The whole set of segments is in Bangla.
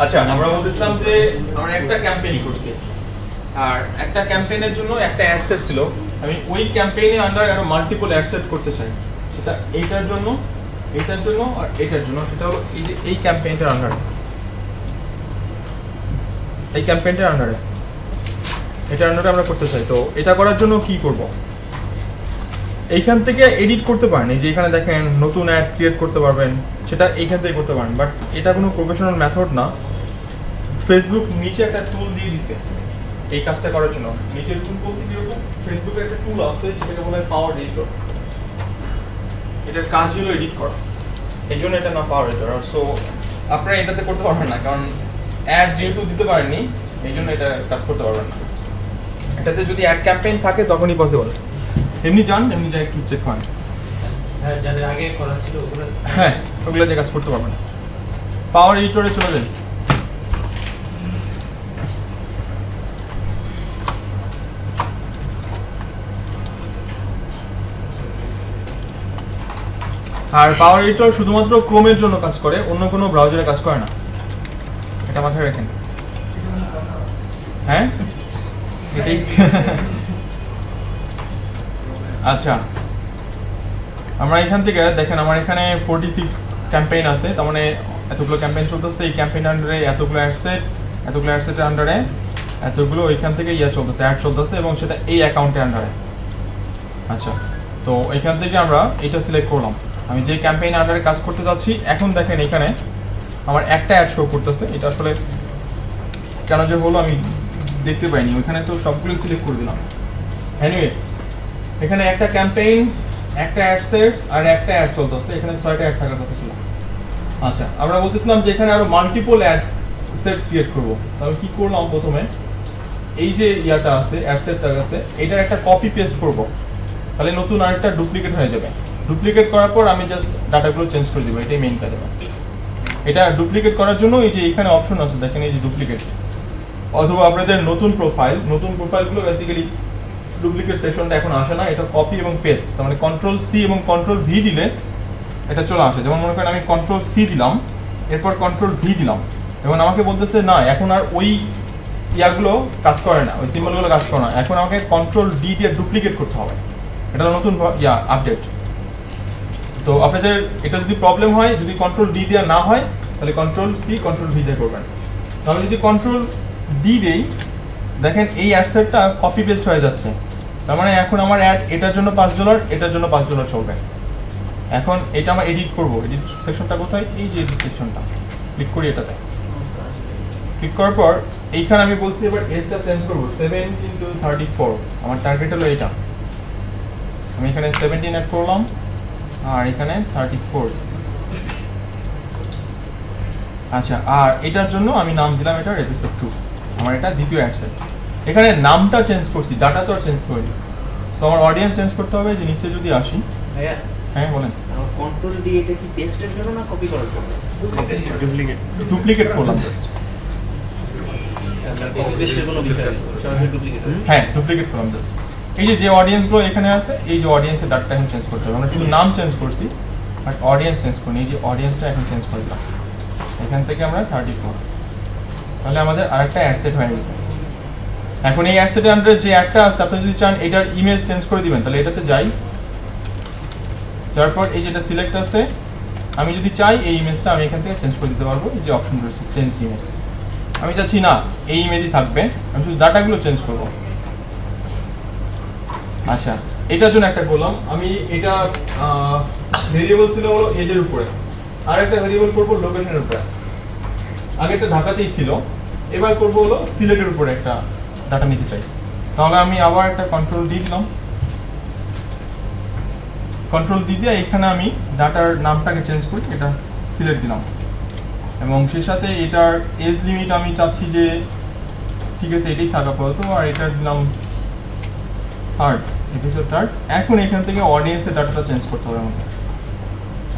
আচ্ছা, আমরা বলতেছিলাম যে আমরা একটা ক্যাম্পেইন করছি, আর একটা ক্যাম্পেইনের জন্য একটা অ্যাড সেট ছিল। আমি ওই ক্যাম্পেইনে আন্ডার আরো মাল্টিপল অ্যাড সেট করতে চাই, সেটা এইটার জন্য, এইটার জন্য আর এইটার জন্য। সেটা হলো এই যে এই ক্যাম্পেইনটার আন্ডারে, এই ক্যাম্পেইনটার আন্ডারে, এটার আন্ডারে আমরা করতে চাই। তো এটা করার জন্য কি করব? এইখান থেকে এডিট করতে পারেন, এই যে এখানে দেখেন নতুন অ্যাড ক্রিয়েট করতে পারবেন, সেটা এইখান থেকে করতে পারেন। বাট এটা কোনো প্রফেশনাল মেথড না। ফেসবুক নিচে একটা টুল দিয়ে দিছে এই কাজটা করার জন্য। নিচের টুল বলতে কিরকম, ফেসবুকে একটা টুল আছে যেটাকে বলে পাওয়ার এডিটর। এটার কাজ হলো এডিট করা, এই জন্য এটা না পাওয়ার এডিটর। সো আপনারা এটাতে করতে পারবেন না, কারণ অ্যাড যেহেতু দিতে পারেননি, এই জন্য এটা কাজ করতে পারবেন না। এটাতে যদি অ্যাড ক্যাম্পেইন থাকে তখনই পসিবল। এমনি যান, এমনি যাই একটু চেক করেন। হ্যাঁ, যাদের আগে করা ছিল ওগুলো, হ্যাঁ ওগুলো দিয়ে কাজ করতে পারবেন। পাওয়ার এডিটরে চলে যান। আর পাওয়ার এডিটর শুধুমাত্র ক্রোমের জন্য কাজ করে, অন্য কোনো ব্রাউজারে কাজ করে না, এটা মাথায় রাখেন। হ্যাঁ এটাই। আচ্ছা, আমরা এখান থেকে দেখেন আমার এখানে 46 ক্যাম্পেইন আছে, তার মানে এতগুলো ক্যাম্পেইন চলতেছে। এই ক্যাম্পেইন আন্ডারে এতগুলো অ্যাডসেট, এতগুলো অ্যাডসেটের আন্ডারে এতগুলো ওইখান থেকে চলতেছে, অ্যাড চলতেছে, এবং সেটা এই অ্যাকাউন্টের আন্ডারে। আচ্ছা, তো এখান থেকে আমরা এটা সিলেক্ট করলাম, আমি যে ক্যাম্পেইন আন্ডারে কাজ করতে যাচ্ছি। এখন দেখেন এখানে আমার একটা অ্যাড শো করতেছে, এটা আসলে কেন যে হলো আমি দেখতে পাইনি, ওইখানে তো সবগুলো সিলেক্ট করে দিলাম। এনিওয়ে, এখানে একটা ক্যাম্পেইন, একটা অ্যাডসেটস আর একটা অ্যাড চলতেছে, এখানে 6টা অ্যাড থাকার কথা ছিল। আচ্ছা, আমরা বলতেছিলাম যে এখানে আরো মাল্টিপল অ্যাড সেট ক্রিয়েট করব। তো আমি কি করলাম, প্রথমে এই যে ইয়াটা আছে, অ্যাড সেটটা আছে, এটার একটা কপি পেস্ট করব, তাহলে নতুন আরেকটা ডুপ্লিকেট হয়ে যাবে। ডুপ্লিকেট করার পর আমি জাস্ট ডাটাগুলো চেঞ্জ করে দেবো, এটাই মেইন কাজ। এটা ডুপ্লিকেট করার জন্য এই যে এখানে অপশন আছে দেখেন, এই যে ডুপ্লিকেট, অথবা আপনাদের নতুন প্রোফাইলগুলো বেসিক্যালি ডুপ্লিকেট সেকশনটা এখন আসে না, এটা কপি এবং পেস্ট। তার মানে কন্ট্রোল সি এবং কন্ট্রোল ভি দিলে এটা চলে আসে। যেমন মনে করেন আমি কন্ট্রোল সি দিলাম, এরপর কন্ট্রোল ভি দিলাম, এবং আমাকে বলতেছে না এখন আর ওই ইয়ারগুলো কাজ করে না, ওই সিম্বলগুলো কাজ করে না, এখন আমাকে কন্ট্রোল ডি দিয়ে ডুপ্লিকেট করতে হবে। এটা নতুন আপডেট। তো আপনাদের এটা যদি প্রবলেম হয়, যদি কন্ট্রোল ডি দেওয়া না হয়, তাহলে কন্ট্রোল সি কন্ট্রোল ভি দিয়ে করবেন। তো আমি যদি কন্ট্রোল ডি দেই, দেখেন এই অ্যাডসেটটা কপি পেস্ট হয়ে যাচ্ছে। তার মানে এখন আমার অ্যাড এটার জন্য $5, এটার জন্য $5 চলবে। এখন এটা আমরা এডিট করব। এডিট সেকশনটা কোথায়? এই যে এডিট সেকশনটা, ক্লিক করি এটাতে। ক্লিক করার পর এইখানে আমি বলছি এবার এজটা চেঞ্জ করব, 17 to 34। আমার টার্গেট হলো এটা, আমি এখানে 17 অ্যাড করলাম, আর এখানে 34। আচ্ছা, আর এটার জন্য আমি নাম দিলাম এটার এপিসোড 2। আমার এটা দ্বিতীয় অ্যাডসেট। এখানে নামটা চেঞ্জ করছি, ডাটা তো আর চেঞ্জ করিনি। সো আমার অডিয়েন্স চেঞ্জ করতে হবে। যে নিচে যদি আসি, ভাইয়া, হ্যাঁ বলেন। কন্ট্রোল ডি এটা কি পেস্টের জন্য না কপি করার জন্য? ডুপ্লিকেট করলাম জাস্ট। কপি পেস্টের কোনো বিষয় নেই, সরাসরি ডুপ্লিকেট হবে। হ্যাঁ, ডুপ্লিকেট করলাম জাস্ট। এই যে অডিয়েন্সগুলো এখানে আছে, এই যে অডিয়েন্সের ডাটা এখন চেঞ্জ করতে হবে। আমরা শুধু নাম চেঞ্জ করছি, বাট অডিয়েন্স চেঞ্জ করিনি। এই যে অডিয়েন্সটা এখন চেঞ্জ করে দিলাম, এখান থেকে আমরা 34। তাহলে আমাদের আরেকটা অ্যাডসেট হয়ে গেছে। এখন এই অ্যাডসেটের আন্ডারে যে অ্যাডটা আছে, আপনি যদি চান এটার ইমেজ চেঞ্জ করে দিবেন, তাহলে এটাতে যাই, তারপর এই যেটা সিলেক্ট আছে, আমি যদি চাই এই ইমেজটা আমি এখান থেকে চেঞ্জ করে দিতে পারবো। এই যে অপশন রয়েছে চেঞ্জ ইমেজ, আমি চাচ্ছি না এই ইমেজই থাকবে, আমি শুধু ডাটাগুলো চেঞ্জ করব। আচ্ছা, এটার জন্য একটা করলাম আমি, এটা ভেরিয়েবল ছিল হলো এজের উপরে, আর একটা ভেরিয়েবল করবো লোকেশনের উপরে। আগে একটা ঢাকাতেই ছিল, এবার করবো হলো সিলেটের উপরে একটা ডাটা নিতে চাই। তাহলে আমি আবার একটা কন্ট্রোল ডি দিলাম, কন্ট্রোল ডি দিয়ে এখানে আমি ডাটার নামটাকে চেঞ্জ করি, এটা সিলেক্ট দিলাম, এবং সেই সাথে এটার এজ লিমিট আমি চাচ্ছি যে ঠিক আছে এটাই থাকা পড়তো, আর এটার দিলাম 3rd, এপিসোড 3rd। এখন এখান থেকে অডিয়েন্সের ডাটাটা চেঞ্জ করতে হবে আমাকে।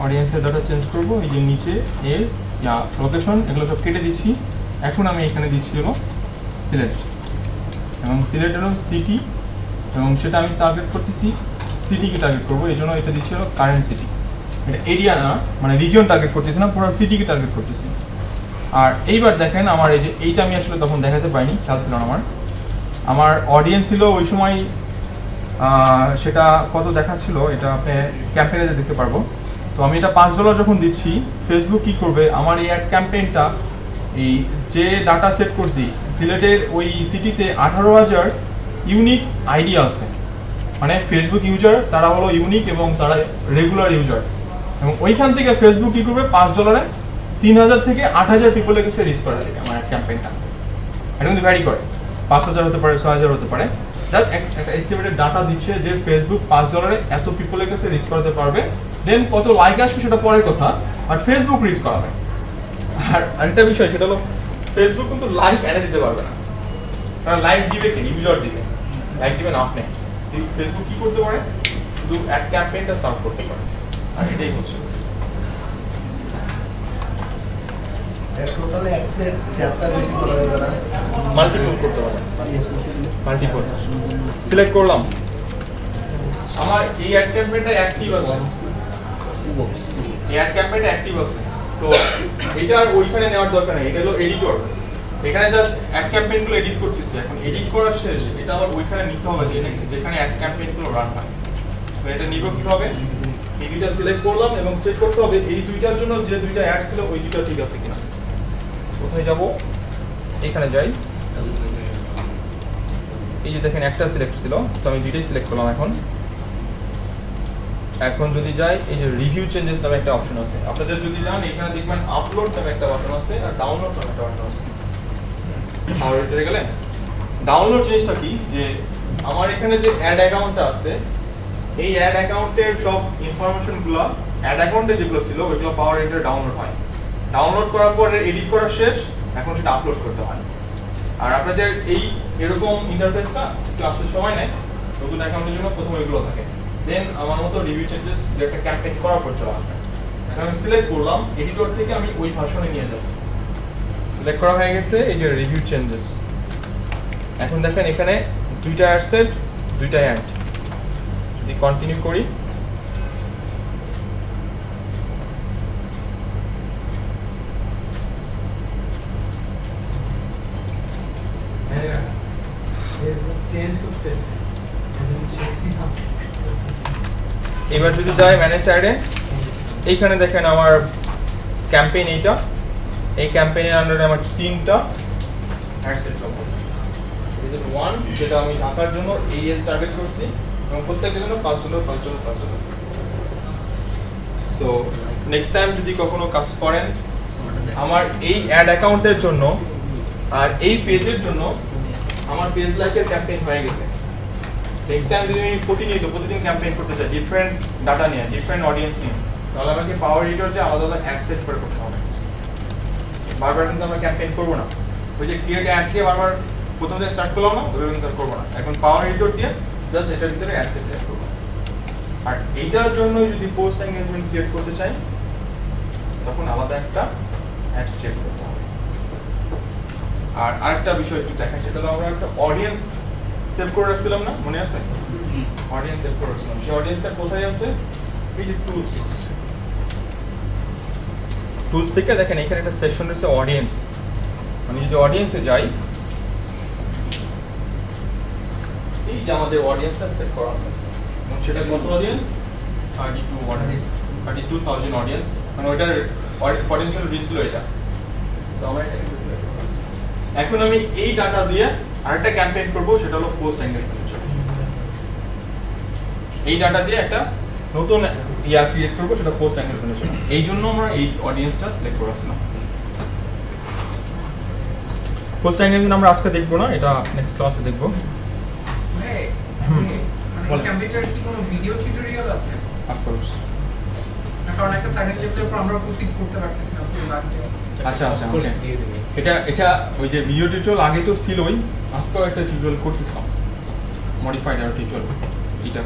অডিয়েন্সের ডাটা চেঞ্জ করবো, এই যে নিচে এজ লোকেশন এগুলো সব কেটে দিচ্ছি। এখন আমি এখানে দিচ্ছি হলো সিলেক্ট, এবং সিলেক্ট হলো সিটি, এবং সেটা আমি টার্গেট করতেছি সিটিকে টার্গেট করবো, এই জন্য এটা দিচ্ছি হলো কারেন্ট সিটি। এটা এরিয়া না, মানে রিজিয়ন টার্গেট করতেছি না, পুরো সিটিকে টার্গেট করতেছি। আর এইবার দেখেন আমার এই যে এইটা আমি আসলে তখন দেখাতে পাইনি, খেয়াল ছিল না আমার অডিয়েন্স ছিল ওই সময় সেটা কত দেখাচ্ছিল এটা আপনি ক্যাম্পেইনে দেখতে পারবো। তো আমি এটা $5 যখন দিচ্ছি, ফেসবুক কি করবে, আমার এই অ্যাড ক্যাম্পেইনটা এই যে ডাটা সেট করছি সিলেটের ওই সিটিতে 18,000 ইউনিক আইডি আছে, মানে ফেসবুক ইউজার তারা হলো ইউনিক এবং তারা রেগুলার ইউজার, এবং ওইখান থেকে ফেসবুক কি করবে $5 3,000 থেকে 8,000 পিপলের কাছে রিচ করা যাবে আমার ক্যাম্পেইনটা। এটা কিন্তু ভ্যারি করে, 5,000 হতে পারে, 6,000 হতে পারে। জাস্ট একটা এস্টিমেটেড ডাটা দিচ্ছে যে ফেসবুক $5 এত পিপলের কাছে রিচ করাতে পারবে। দেন কত লাইক আসবে সেটা পরের কথা, আর ফেসবুক রিচ করাবে। আর আরেকটা বিষয় সেটা হলো ফেসবুক কিন্তু লাইক এনে দিতে পারবে না, কারণ লাইক দিবে কে, ইউজার দিবে, লাইক দিবেন আপনি। ফেসবুক কি করতে পারে, শুধু অ্যাড ক্যাম্পেইনটা সার্ভ করতে পারে, আর এটাই হচ্ছে টোটালি অ্যাক্সের চ্যাপ্টার বেশি করা যাবে না, মাল্টিপল করতে পারে। মাল্টিপল সিলেক্ট করলাম, আমার এই অ্যাড ক্যাম্পেইনটা অ্যাক্টিভ আছে, এই অ্যাড ক্যাম্পেইনটা অ্যাক্টিভ আছে। সো এটা আর ওইখানে নেওয়ার দরকার নেই, এটা হলো এডিটর, এখানে জাস্ট অ্যাড ক্যাম্পেইনগুলো এডিট করতেছি। এখন এডিট করা শেষ, এটা আবার ওইখানে নিতে হবে যেখানে অ্যাড ক্যাম্পেইনগুলো রান হয়। তো এটা নিব কিভাবে, এই দুইটা সিলেক্ট করলাম এবং চেক করতে হবে এই দুইটার জন্য যে দুইটা অ্যাড ছিল ওই দুইটা ঠিক আছে কিনা। কোথায় যাব, এখানে যাই, এই যে দেখেন একটা সিলেক্ট ছিল, তো আমি দুইটাই সিলেক্ট করলাম। এখন যদি যাই, এই যে রিভিউ চেঞ্জেস নামে একটা অপশন আছে, আপনাদের যদি যান এখানে দেখবেন আপলোড নামে একটা বাটন আছে আর ডাউনলোড নামে একটা বাটন আছে। আর এটা গেলে ডাউনলোড জিনিসটা কি, যে আমার এখানে যে অ্যাড অ্যাকাউন্টটা আছে, এই অ্যাড অ্যাকাউন্টের সব ইনফরমেশনগুলো অ্যাড অ্যাকাউন্টে যেগুলো ছিল ওইগুলো পাওয়ার রেটে ডাউনলোড হয়। ডাউনলোড করার পর এডিট করা শেষ, এখন সেটা আপলোড করতে হয়। আর আপনাদের এই এরকম ইন্টারফেসটা ক্লাসের সময় নেয়, নতুন অ্যাকাউন্টের জন্য প্রথমে এগুলো থাকে। দেন আমার মতো রিভিউ চেঞ্জেস যে একটা ক্যাম্পেইন করার পর চলে আসবে। এখন আমি সিলেক্ট করলাম, এডিটর থেকে আমি ওই ভার্সনে নিয়ে যাব। সিলেক্ট করা হয়ে গেছে, এই যে রিভিউ চেঞ্জেস। এখন দেখেন এখানে দুইটা অ্যাড সেট, দুইটা অ্যাড। যদি কন্টিনিউ করি, চেঞ্জ করতেছে। এবার যদি যাই ম্যানেজ সাইডে, এইখানে দেখেন আমার ক্যাম্পেইন, এইটা এই ক্যাম্পেইনের আন্ডারে আমার 3টা অ্যাড সেট চলতেছে। রিজন 1 যেটা আমি ঢাকার জন্য এই টার্গেট করছি, এবং প্রত্যেকটার জন্য $5। সো নেক্সট টাইম যদি কখনো কাজ করেন, আমার এই অ্যাড অ্যাকাউন্টের জন্য আর এই পেজের জন্য আমার পেজ লাইকের ক্যাম্পেইন হয়ে গেছে। নেক্সট টাইম যদি আমি প্রতিদিন ক্যাম্পেইন করতে চাই, ডিফারেন্ট ডাটা নিয়ে, ডিফারেন্ট অডিয়েন্স নিয়ে, তাহলে আমাকে পাওয়ার এডিটর যে আলাদা আলাদা অ্যাড সেট করে করতে হবে। বারবার কিন্তু আমরা ক্যাম্পেইন করবো না, ওই যে ক্রিয়েট অ্যাড দিয়ে বারবার প্রথম দিন স্টার্ট করলাম না, ওইভাবে কিন্তু করবো না। এখন পাওয়ার এডিটর দিয়ে জাস্ট এটার ভিতরে অ্যাড সেট ক্রিয়েট করবো। আর এইটার জন্য যদি পোস্ট এনগেজমেন্ট ক্রিয়েট করতে চাই, তখন আলাদা একটা অ্যাড ক্রিয়েট করতে হবে। আর আরেকটা বিষয় একটু দেখেন, সেটা হলো আমরা একটা অডিয়েন্স সেভ করে রাখছিলাম না, মনে আছে? অডিয়েন্স সেভ করে রাখছিলাম, সেই অডিয়েন্সটা কোথায় আছে? এই যে টুলস থেকে দেখেন এখানে একটা সেকশন রয়েছে অডিয়েন্স। আমি যদি অডিয়েন্সে যাই, এই যে আমাদের অডিয়েন্সটা সেভ করা আছে, এবং সেটা কত অডিয়েন্স? 32,000 অডিয়েন্স, মানে ওইটার পটেনশিয়াল রিচ ছিল এটা। সো আমরা এটা সিলেক্ট করছি। এখন আমি এই ডাটা দিয়ে আরেকটা ক্যাম্পেইন করব, সেটা হলো পোস্ট এনগেজমেন্ট। এই ডাটা দিয়ে একটা নতুন ক্রিয়েট করব, সেটা পোস্ট এনগেজমেন্টের জন্য। এই জন্য আমরা এই অডিয়েন্সটা সিলেক্ট করে রাখছিলাম। পোস্ট এনগেজমেন্ট আমরা আজকে দেখবো না, এটা নেক্সট ক্লাসে দেখবো। মানে কম্পিউটার কি কোনো ভিডিও টিউটোরিয়াল আছে? অফকোর্স। কারণ একটা সার্টেন লেভেলের উপর আমরা প্রসিড করতে পারতেছি না, তো লাগবে। আচ্ছা, এটা ওই যে ভিডিও টিউটোরিয়াল আগে তো ছিলই, আজকেও একটা টিউটোরিয়াল করতেছিলাম, মডিফাইড আর টিউটোরিয়াল। এটা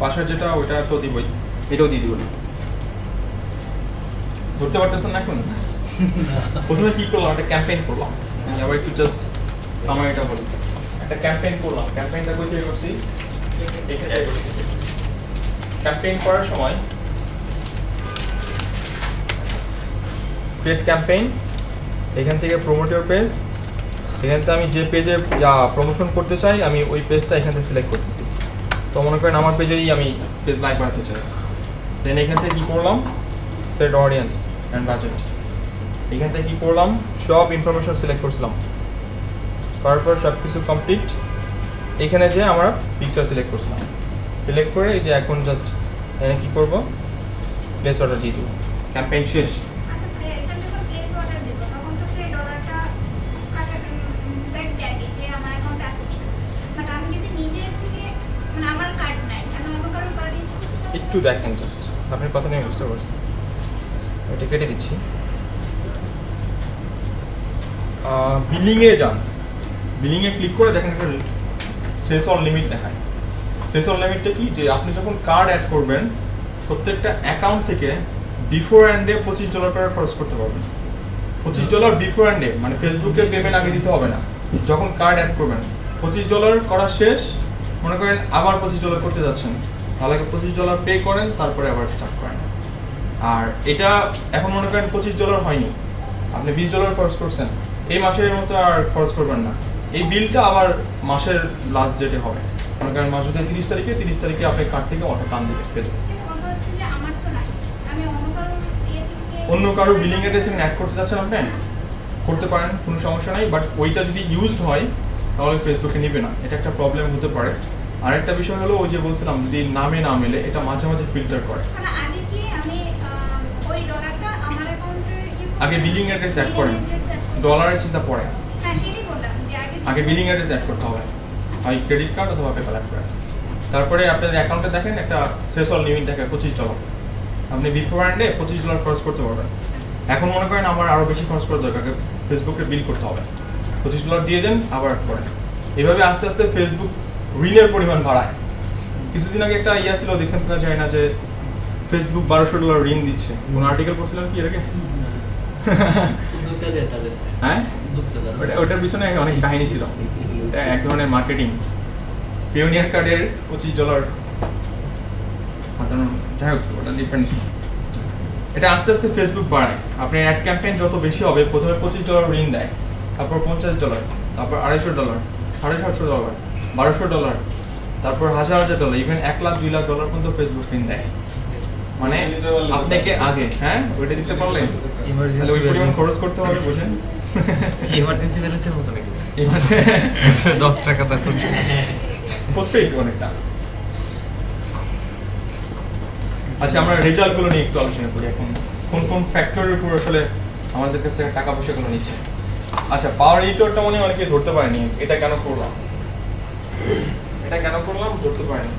বাসার যেটা ওইটা তো দিবই, এটাও দিয়ে দিব। ধরতে পারতেছেন না এখন? প্রথমে কি করলাম, একটা ক্যাম্পেইন করলাম। আমি আবার একটু জাস্ট সামারিটা বলি। একটা ক্যাম্পেইন করলাম, ক্যাম্পেইনটা কোথায় করছি? এখানে করছি। ক্যাম্পেইন করার সময় ক্রিয়েট ক্যাম্পেইন, এখান থেকে প্রমোট ইউর পেজ, এখান থেকে আমি যে পেজে প্রমোশন করতে চাই আমি ওই পেজটা এখান থেকে সিলেক্ট করতেছি। তো মনে করেন আমার পেজেরই আমি পেজ লাইক বানাতে চাই, দেন এখান থেকে কী করলাম, সেট অডিয়েন্স অ্যান্ড বাজেট, এখান থেকে কী করলাম, সব ইনফরমেশন সিলেক্ট করছিলাম, করার পর সব কিছু কমপ্লিট। এখানে যে আমরা পিকচার সিলেক্ট করছিলাম, সিলেক্ট করে এই যে এখন জাস্ট এখানে কী করবো, প্লেস অর্ডার দিয়ে দেবো, ক্যাম্পেইন শেষ। আচ্ছা এটা যখন প্লেস অর্ডার দেব তখন তো সেই ডলারটা ব্যাক দেয় যে আমার অ্যাকাউন্টে আছে কিনা, বাট আমি যদি নিজে থেকে মানে আমার কার্ড নাই, আমি অন্য কারোর কার্ড ইউজ করতে পারবো? একটু দেখেন জাস্ট, আপনার কথা নিয়ে বুঝতে পারছি, এটা কেটে দিচ্ছি। বিলিংয়ে যান, বিলিংয়ে ক্লিক করে দেখেন একটা থ্রেশহোল্ড লিমিট দেখায়। থ্রেশহোল্ড লিমিটটা কি, যে আপনি যখন কার্ড অ্যাড করবেন প্রত্যেকটা অ্যাকাউন্ট থেকে বিফোর অ্যান্ড ডে $25 করে খরচ করতে পারবেন। $25 বিফোর অ্যান্ড ডে, মানে ফেসবুকে পেমেন্ট আগে দিতে হবে না, যখন কার্ড অ্যাড করবেন $25 করা শেষ, মনে করেন আবার $25 করতে যাচ্ছেন, তাহলে $25 পে করেন, তারপরে আবার স্টার্ট করেন। আর এটা এখন মনে করেন $25 হয়নি, আপনি $20 খরচ করছেন, এই মাসের মতো আর খরচ করবেন না, এই বিলটা আবার মাসের লাস্ট ডেটে হবে। মনে করেন মাস যদি 30 তারিখে আপনি কার্ড থেকে অটো টান দেবে ফেসবুক। কিন্তু কথা হচ্ছে যে আমার তো নাই, আমি অন্য কারোর ইয়ে থেকে অন্য কারো বিলিং অ্যাড্রেস অ্যাড করতে চাচ্ছেন আপনি, করতে পারেন, কোনো সমস্যা নাই, বাট ওইটা যদি ইউজড হয় তাহলে ফেসবুকে নেবে না, এটা একটা প্রবলেম হতে পারে। আরেকটা বিষয় হলো ওই যে বলছিলাম, যদি নামে না মেলে এটা মাঝে মাঝে ফিল্টার করে। মানে আগে কি আমি ওই ডলারটা আমার অ্যাকাউন্টে আগে বিলিং অ্যাড্রেস অ্যাড করেন, ডলারের চিন্তা পড়ে, হ্যাঁ সেটাই বললাম যে আগে বিলিং অ্যাড্রেস অ্যাড করতে হবে, হয় ক্রেডিট কার্ড অথবা পেপ্যাল অ্যাড করে। তারপরে আপনাদের অ্যাকাউন্টে দেখেন একটা থ্রেশহোল্ড লিমিট দেখে $25, আপনি বিফোর অ্যান্ড ডে $25 খরচ করতে পারবেন। এখন মনে করেন আমার আরও বেশি খরচ করা দরকার, ফেসবুকে বিল করতে হবে, $25 দিয়ে দেন, আবার অ্যাড করেন। এভাবে আস্তে আস্তে ফেসবুক ঋণের পরিমাণ বাড়ায়। কিছুদিন আগে একটা ইয়া ছিল, দেখছেন কিনা জানি না, যে ফেসবুক $1200 ঋণ দিচ্ছে, কোন আর্টিকেল পড়ছিলাম কি এর আগে? হ্যাঁ, ওটার পিছনে অনেক কাহিনী ছিল, এক ধরনের মার্কেটিং, পিওনিয়ার কার্ডের $25 যাই হোক, ওটা ডিফারেন্ট। এটা আস্তে আস্তে ফেসবুক বাড়ায়, আপনার অ্যাড ক্যাম্পেইন যত বেশি হবে, প্রথমে $25 ঋণ দেয়, তারপর $50, তারপর $250, $750, $1200, তারপর $1000, ইভেন $1 লাখ $2 লাখ পর্যন্ত ফেসবুক ঋণ দেয়। মানে আপনাকে আগে, হ্যাঁ ওইটা দিতে পারলে তাহলে ওই পরিমাণ খরচ করতে হবে, বুঝেন? ইমার্জেন্সি ব্যালেন্সের মতো নাকি? 10 টাকা দেখুন, পোস্টপেইড অনেকটা। আচ্ছা, আমরা রেজাল্টগুলো নিয়ে একটু আলোচনা করি। এখন কোন কোন ফ্যাক্টরের উপর আসলে আমাদের কাছে টাকা পয়সাগুলো নিচ্ছে। আচ্ছা, পাওয়ার এডিটরটা মনে অনেকে ধরতে পারেনি, এটা কেন করলাম, ধরতে পারেনি।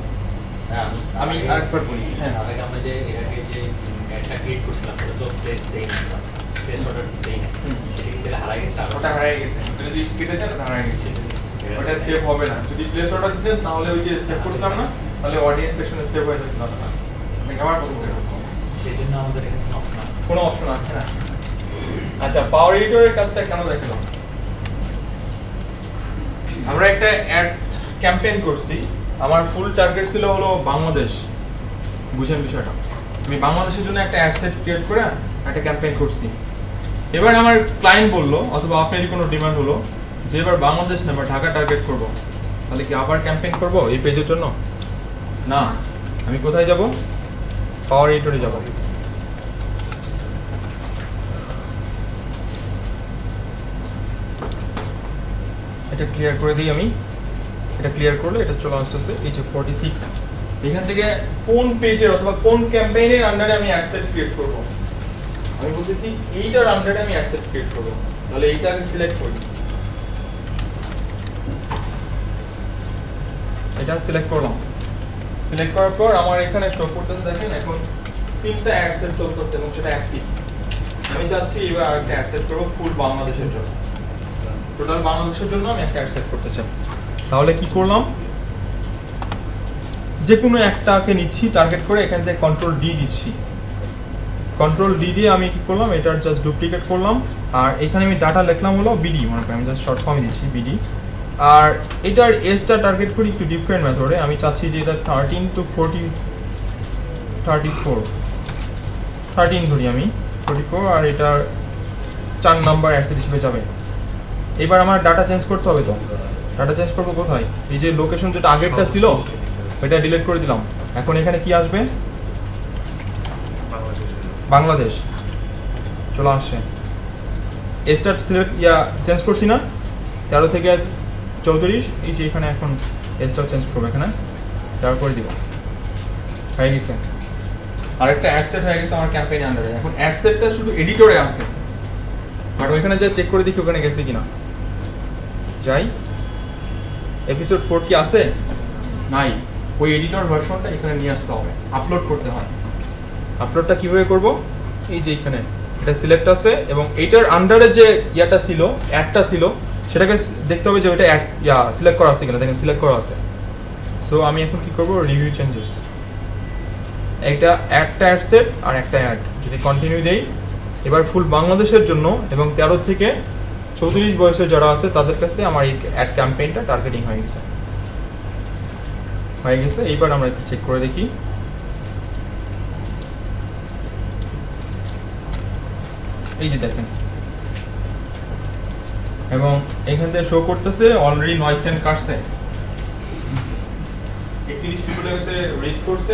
আমি আরেকবার বলি, হ্যাঁ আমরা যে এটাকে যে একটা ক্রিয়েট করছিলাম, ওটা তো প্লেস দেই না, প্লেস অর্ডার দেই না, সেটা কিন্তু হারিয়ে গেছে। ওটা হারিয়ে গেছে, যদি কেটে দেন ওটা হারিয়ে গেছে, ওটা সেভ হবে না। যদি প্লেস অর্ডার দিতেন তাহলে ওই যে সেভ করছিলাম না, তাহলে অডিয়েন্স সেকশনে সেভ হয়ে যেত না, আমি আবার বলতে হচ্ছে, সেই জন্য আমাদের এখানে অপশন আছে, কোনো অপশন আছে না। আচ্ছা, পাওয়ার এডিটরের কাজটা কেন দেখালাম, আমরা একটা অ্যাড ক্যাম্পেইন করছি, আমার ফুল টার্গেট ছিল হলো বাংলাদেশ, বুঝেন বিষয়টা, আমি বাংলাদেশের জন্য একটা অ্যাড সেট ক্রিয়েট করে একটা ক্যাম্পেইন করছি। এবার আমার ক্লায়েন্ট বললো অথবা আপনারই কোনো ডিমান্ড হলো যে এবার বাংলাদেশ না, এবার ঢাকা টার্গেট করব, তাহলে কি আবার ক্যাম্পেইন করব এই পেজের জন্য? না, আমি কোথায় যাব? পাওয়ার এডিটরে যাব। এটা ক্লিয়ার করে দিই আমি, এটা ক্লিয়ার করলে এটা চলে আসতেছে এই যে 46, এখান থেকে কোন পেজের অথবা কোন ক্যাম্পেইনের আন্ডারে আমি অ্যাডসেট ক্রিয়েট করব, আমি বলতেছি এইটার আন্ডারে আমি অ্যাডসেট ক্রিয়েট করব, তাহলে এইটা আমি সিলেক্ট করি, এটা সিলেক্ট করলাম। সিলেক্ট করার পর আমার এখানে শো করতেছে, দেখেন এখন 3টা অ্যাডসেট চলতেছে এবং সেটা অ্যাক্টিভ। আমি চাচ্ছি এবার আরেকটা অ্যাডসেট করব ফুল বাংলাদেশের জন্য, টোটাল বাংলাদেশের জন্য আমি একটা অ্যাডসেট করতে চাই। তাহলে কি করলাম, যে কোনো একটাকে নিচ্ছি টার্গেট করে, এখান থেকে কন্ট্রোল ডি দিচ্ছি, কন্ট্রোল ডি দিয়ে আমি কি করলাম, এটার জাস্ট ডুপ্লিকেট করলাম, আর এখানে আমি ডাটা লিখলাম হলো বিডি, মনে করি আমি জাস্ট শর্ট ফর্মে দিচ্ছি বিডি, আর এটার এজটা টার্গেট করি একটু ডিফারেন্ট মেথডে, আমি চাচ্ছি যে এটা 13 to 40 34 13 ধরি আমি 44, আর এটার 4 নাম্বার অ্যাডসেট হিসেবে যাবে। এবার আমার ডাটা চেঞ্জ করতে হবে তো, ডাটা চেঞ্জ করবো কোথায়? এই যে লোকেশন যেটা আগেরটা ছিল ওইটা ডিলিট করে দিলাম। এখন এখানে কি আসবে? বাংলাদেশ চলে আসছে। স্টার্ট সিলেক্ট চেঞ্জ করছি না 13 থেকে 34, এই যে এখানে এখন স্টার্ট চেঞ্জ করবো, এখানে 13 করে দিব, হয়ে গেছে। আরেকটা অ্যাড সেট হয়ে গেছে আমার ক্যাম্পেইন আন্ডারে। এখন অ্যাড সেটটা শুধু এডিটরে আছে, বাট ওইখানে যা চেক করে দেখি ওখানে গেছে কিনা। যাই, এপিসোড 4 কি আছে? নাই। ওই এডিটর ভার্সনটা এখানে নিয়ে আসতে হবে, আপলোড করতে হয়। আপলোডটা কিভাবে করব? এই যে এখানে এটা সিলেক্ট আছে এবং এইটার আন্ডারে যে ইয়াটা ছিল, অ্যাডটা ছিল, সেটাকে দেখতে হবে যে ওইটা অ্যাড সিলেক্ট করা আছে কিনা। দেখেন সিলেক্ট করা আছে। সো আমি এখন কি করব? রিভিউ চেঞ্জেস, একটা অ্যাড সেট আর একটা অ্যাড যদি কন্টিনিউ দেই, এবার ফুল বাংলাদেশের জন্য এবং 13 থেকে 34 বয়সের যারা আছে তাদের কাছে আমার এই অ্যাড ক্যাম্পেইনটা টার্গেটিং হয়ে গেছে। এইবার আমরা একটু চেক করে দেখি। এই যে দেখেন, এবং এখান থেকে শো করতেছে অলরেডি 9 সেন্ট কাটছে, 31 পিপলের কাছে রিচ করছে,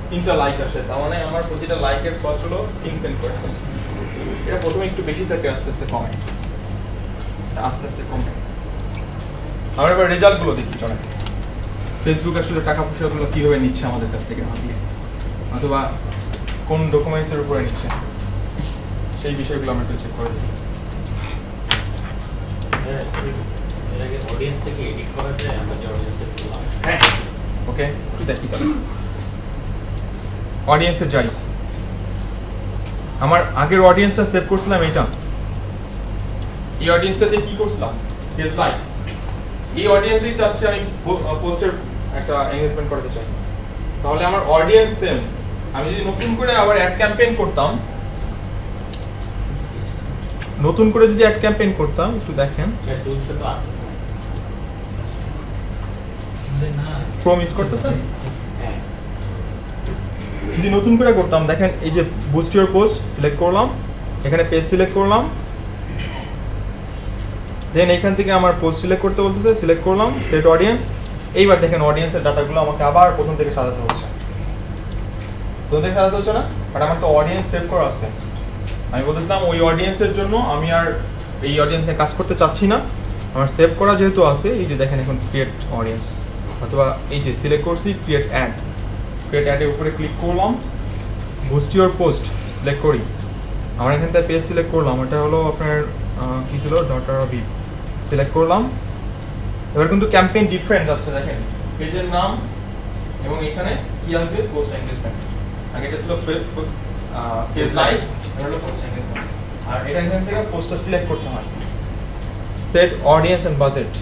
3টা লাইক আসে। তার মানে আমার প্রতিটা লাইকের কস্ট হলো 3 সেন্ট করে। এটা প্রথমে একটু বেশি থাকে, আস্তে আস্তে কমে, আমরা এবার রেজাল্টগুলো দেখি। চলে ফেসবুক আসলে টাকা পয়সাগুলো কীভাবে নিচ্ছে আমাদের কাছ থেকে হাতিয়ে, অথবা কোন ডকুমেন্টসের উপরে নিচ্ছে, সেই বিষয়গুলো আমরা একটু চেক করে দিই। এর আগে অডিয়েন্সটাকে এডিট করা যায়, আমরা যে অডিয়েন্সের হ্যাঁ, ওকে, একটু দেখি তাহলে। অডিয়েন্সে যাই, আমার আগের অডিয়েন্সটা সেভ করছিলাম এইটা। এই অডিয়েন্সটাতে কি করছিলাম? Page like. এই অডিয়েন্সই চাচ্ছি আমি পোস্টের একটা এনগেজমেন্ট করতে চাই। তাহলে আমার অডিয়েন্স সেম। আমি যদি নতুন করে আবার অ্যাড ক্যাম্পেইন করতাম, একটু দেখেন, টুলসটা তো আসতেছে না। ক্রোম ইউজ করতেছেন? হ্যাঁ, যদি নতুন করে করতাম, দেখেন এই যে বুস্ট ইউর পোস্ট সিলেক্ট করলাম, এখানে পেজ সিলেক্ট করলাম, দেন এখান থেকে আমার পোস্ট সিলেক্ট করতে বলতেছে, সিলেক্ট করলাম, সেট অডিয়েন্স। এইবার দেখেন অডিয়েন্সের ডাটাগুলো আমাকে আবার প্রথম থেকে সাজাতে হচ্ছে, না? বাট আমার তো অডিয়েন্স সেভ করা আছে। আমি বলতেছিলাম ওই অডিয়েন্সের জন্য আমি আর এই অডিয়েন্স নিয়ে কাজ করতে চাচ্ছি না, আমার সেভ করা যেহেতু আছে। এই যে দেখেন এখন ক্রিয়েট অডিয়েন্স, অথবা এই যে সিলেক্ট করছি ক্রিয়েট অ্যাডের উপরে ক্লিক করলাম, বুস্ট ইউর পোস্ট সিলেক্ট করি, আমার এখান থেকে পেজ সিলেক্ট করলাম, এটা হলো আপনার কী ছিল, ডটার অফ ইভ, সিলেক্ট করলাম। এবার কিন্তু ক্যাম্পেইন ডিফারেন্ট আছে, দেখেন পেজের নাম এবং এখানে কি আসবে, পোস্ট এনগেজমেন্ট। আগে এটা ছিল পেজ লাইক, এটা হলো পোস্ট এনগেজমেন্ট। আর এটা এখান থেকে পোস্টটা সিলেক্ট করতে হয়। সেট অডিয়েন্স এন্ড বাজেট,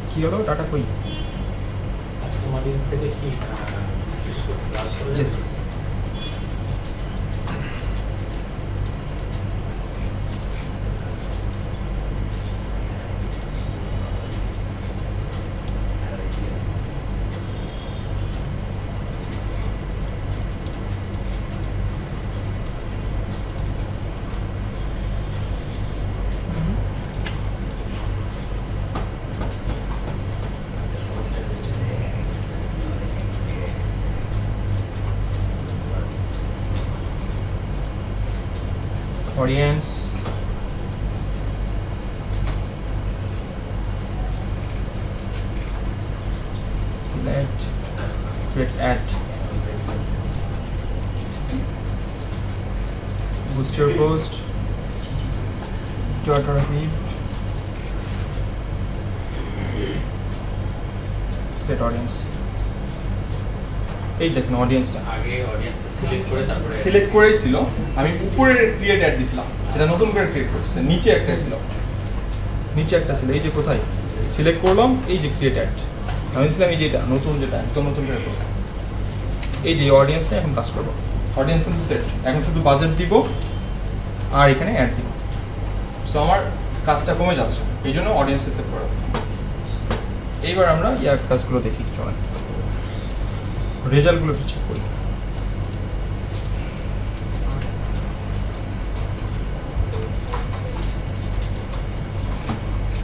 কি হলো, ডাটা কই? কাস্টম অডিয়েন্স থেকে কি চুজ করতে আসলে yes, audience, select, create ad, boost your post, Twitter feed, set audience। এই দেখুন অডিয়েন্সটা আগে অডিয়েন্সটা সিলেক্ট করে তারপরে সিলেক্ট করেই ছিল, আমি উপরে ক্রিয়েট অ্যাড দিছিলাম, যেটা নতুন করে ক্রিয়েট করতেছে। নিচে একটা ছিল, এই যে কোথায় সিলেক্ট করলাম, এই যে ক্রিয়েট অ্যাড, আমি দিয়েছিলাম এই যে এটা নতুন, যেটা একদম নতুন করে করলাম। এই যে অডিয়েন্সটা এখন কাজ করবো, অডিয়েন্স কিন্তু সেট, এখন শুধু বাজেট দিব আর এখানে অ্যাড দিব। সো আমার কাজটা কমে যাচ্ছে, এই জন্য অডিয়েন্সকে সেট করা আছে। এইবার আমরা ইয়ার কাজগুলো দেখি, চলেন রেজাল্টগুলো একটু চেক করি।